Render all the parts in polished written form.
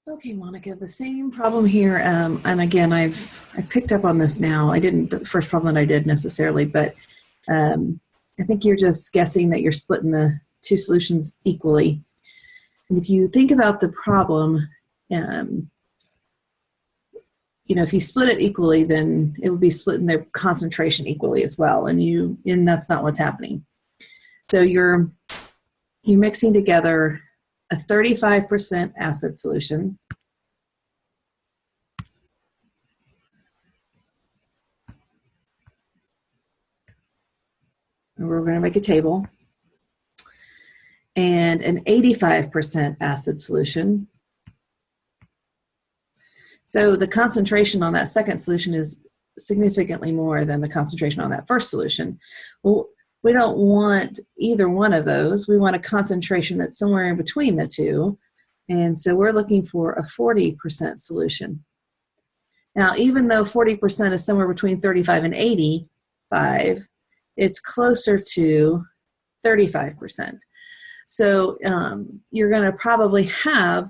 Okay, Monica, the same problem here. And again, I picked up on this now. I didn't the first problem that I did necessarily, but I think you're just guessing that you're splitting the two solutions equally. And if you think about the problem, if you split it equally, then it would be splitting their concentration equally as well. And that's not what's happening. So you're mixing together a 35% acid solution and we're going to make a table, and an 85% acid solution. So the concentration on that second solution is significantly more than the concentration on that first solution. Well, we don't want either one of those. We want a concentration that's somewhere in between the two. And so we're looking for a 40% solution. Now, even though 40% is somewhere between 35 and 85, it's closer to 35%. So you're going to probably have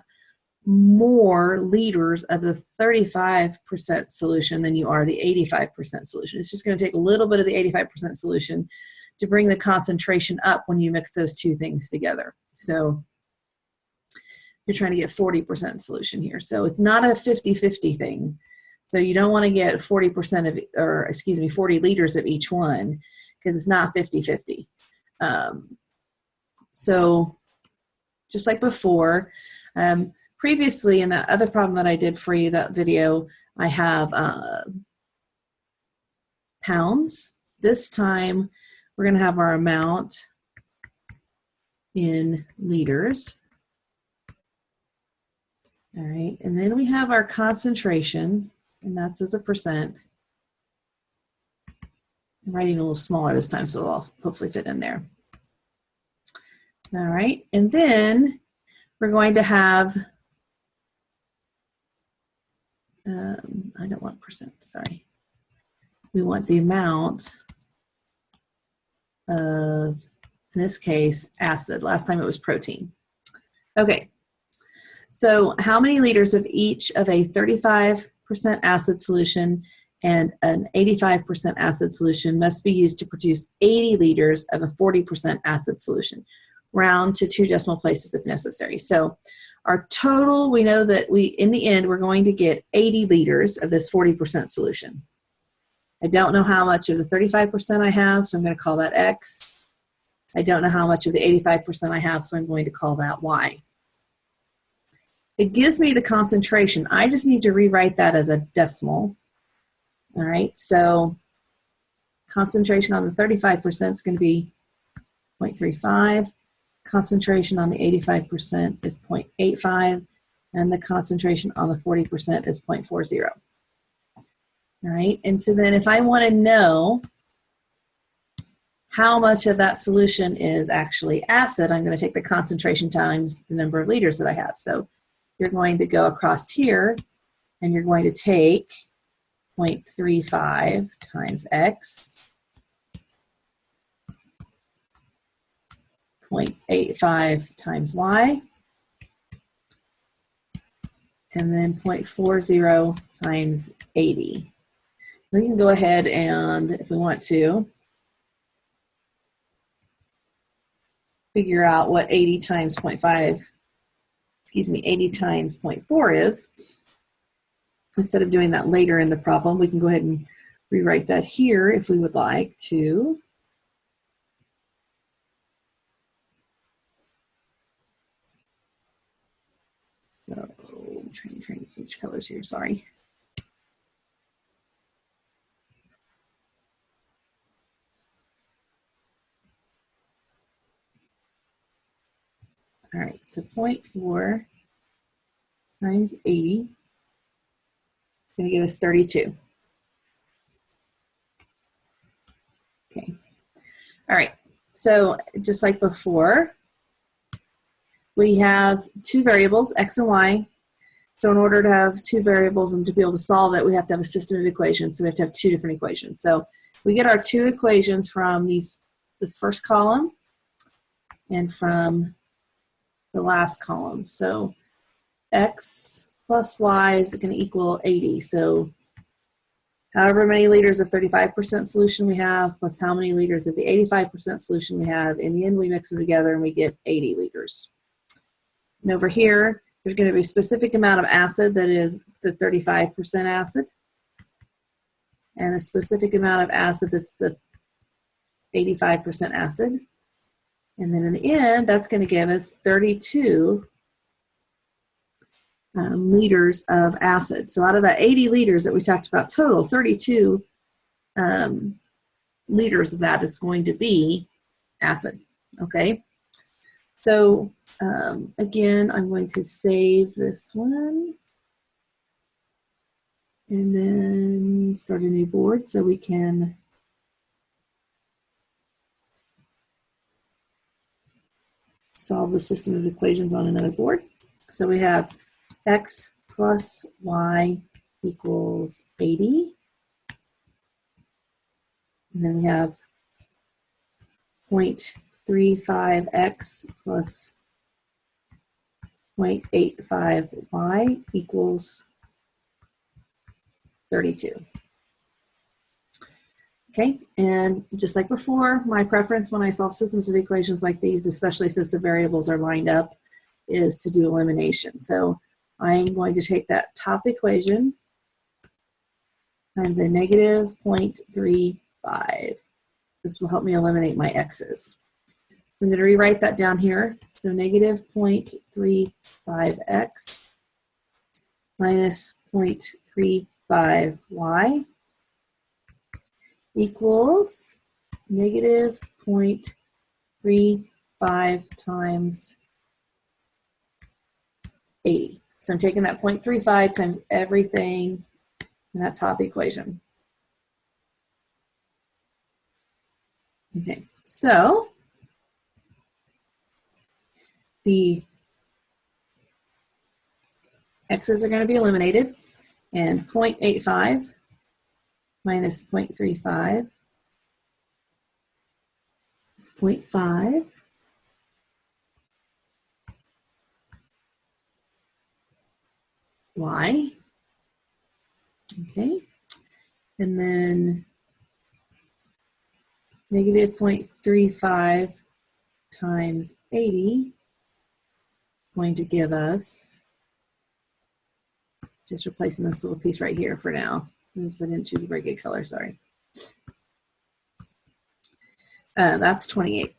more liters of the 35% solution than you are the 85% solution. It's just going to take a little bit of the 85% solution to bring the concentration up when you mix those two things together. So you're trying to get 40% solution here. So it's not a 50-50 thing. So you don't want to get 40% of, or excuse me, 40 liters of each one, because it's not 50-50. So just like before, previously in that other problem that I did for you, that video, I have pounds. This time we're going to have our amount in liters. All right, and then we have our concentration, and that's as a percent. I'm writing a little smaller this time, so it'll hopefully fit in there. All right, and then we're going to have, I don't want percent, sorry. We want the amount of, in this case, acid. Last time it was protein. Okay, so how many liters of each of a 35% acid solution and an 85% acid solution must be used to produce 80 liters of a 40% acid solution? Round to 2 decimal places if necessary. So our total, we know that in the end, we're going to get 80 liters of this 40% solution. I don't know how much of the 35% I have, so I'm going to call that X. I don't know how much of the 85% I have, so I'm going to call that Y. It gives me the concentration. I just need to rewrite that as a decimal. All right, so concentration on the 35% is going to be 0.35. Concentration on the 85% is 0.85, and the concentration on the 40% is 0.40. All right, and so then if I want to know how much of that solution is actually acid, I'm going to take the concentration times the number of liters that I have. So you're going to go across here, and you're going to take 0.35 times X, 0.85 times Y, and then 0.40 times 80. We can go ahead and, if we want to, figure out what 80 times 0.5, excuse me, 80 times 0.4 is. Instead of doing that later in the problem, we can go ahead and rewrite that here if we would like to. So I'm trying to change colors here, sorry. All right, so 0.4 times 80 is going to give us 32. Okay. All right, so just like before, we have two variables, X and Y. So in order to have two variables and to be able to solve it, we have to have a system of equations. So we have to have two different equations. So we get our two equations from this first column and from the last column. So X plus Y is going to equal 80. So however many liters of 35% solution we have, plus how many liters of the 85% solution we have, in the end we mix them together and we get 80 liters. And over here, there's going to be a specific amount of acid that is the 35% acid, and a specific amount of acid that's the 85% acid. And then in the end, that's going to give us 32 liters of acid. So out of that 80 liters that we talked about total, 32 liters of that is going to be acid. Okay. So again, I'm going to save this one and then start a new board so we can solve the system of equations on another board. So we have X plus Y equals 80. And then we have 0.35X plus 0.85Y equals 32. Okay, and just like before, my preference when I solve systems of equations like these, especially since the variables are lined up, is to do elimination. So I'm going to take that top equation times a negative 0.35. This will help me eliminate my x's. I'm going to rewrite that down here. So negative 0.35x minus 0.35y equals negative 0.35 times 80. So I'm taking that 0.35 times everything in that top equation. Okay, so the x's are going to be eliminated, and 0.85 minus 0.35 is 0.5. Y. Okay, and then negative 0.35 times 80 is going to give us, just replacing this little piece right here for now. Oops, I didn't choose a very good color, sorry. That's 28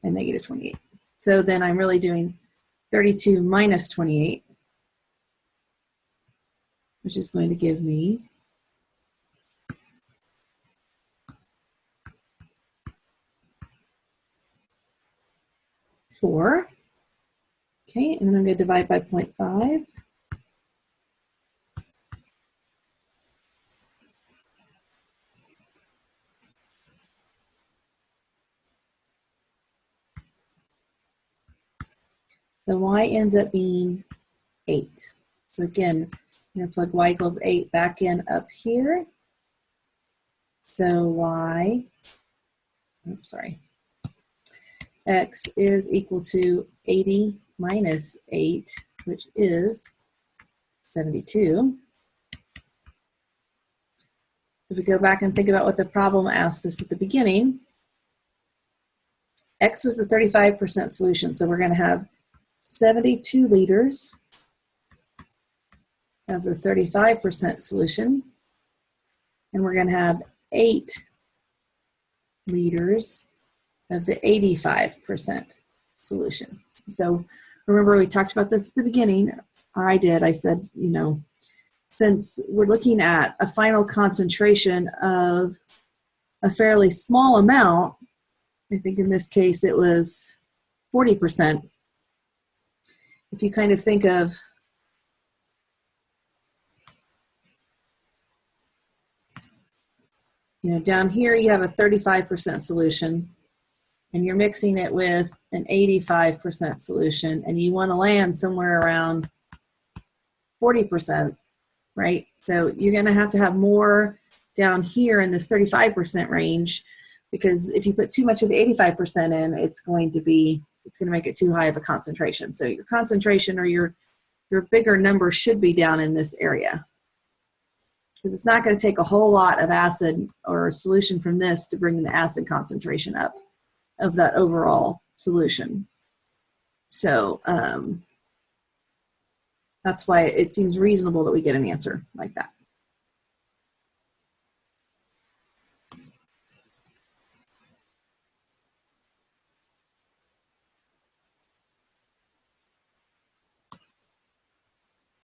and negative 28. So then I'm really doing 32 minus 28, which is going to give me 4. Okay, and then I'm going to divide by 0.5. The y ends up being 8. So again, I'm going to plug y equals 8 back in up here. So y, oops, sorry, x is equal to 80 minus 8, which is 72. If we go back and think about what the problem asked us at the beginning, x was the 35% solution, so we're going to have 72 liters of the 35% solution, and we're going to have 8 liters of the 85% solution. So remember we talked about this at the beginning, or I did, I said, you know, since we're looking at a final concentration of a fairly small amount, I think in this case it was 40%. If you kind of think of down here you have a 35% solution and you're mixing it with an 85% solution and you want to land somewhere around 40%, right? So you're going to have more down here in this 35% range, because if you put too much of the 85% in, it's going to make it too high of a concentration. So your concentration or your your bigger number should be down in this area. Because it's not going to take a whole lot of acid or solution from this to bring the acid concentration up of that overall solution. So that's why it seems reasonable that we get an answer like that.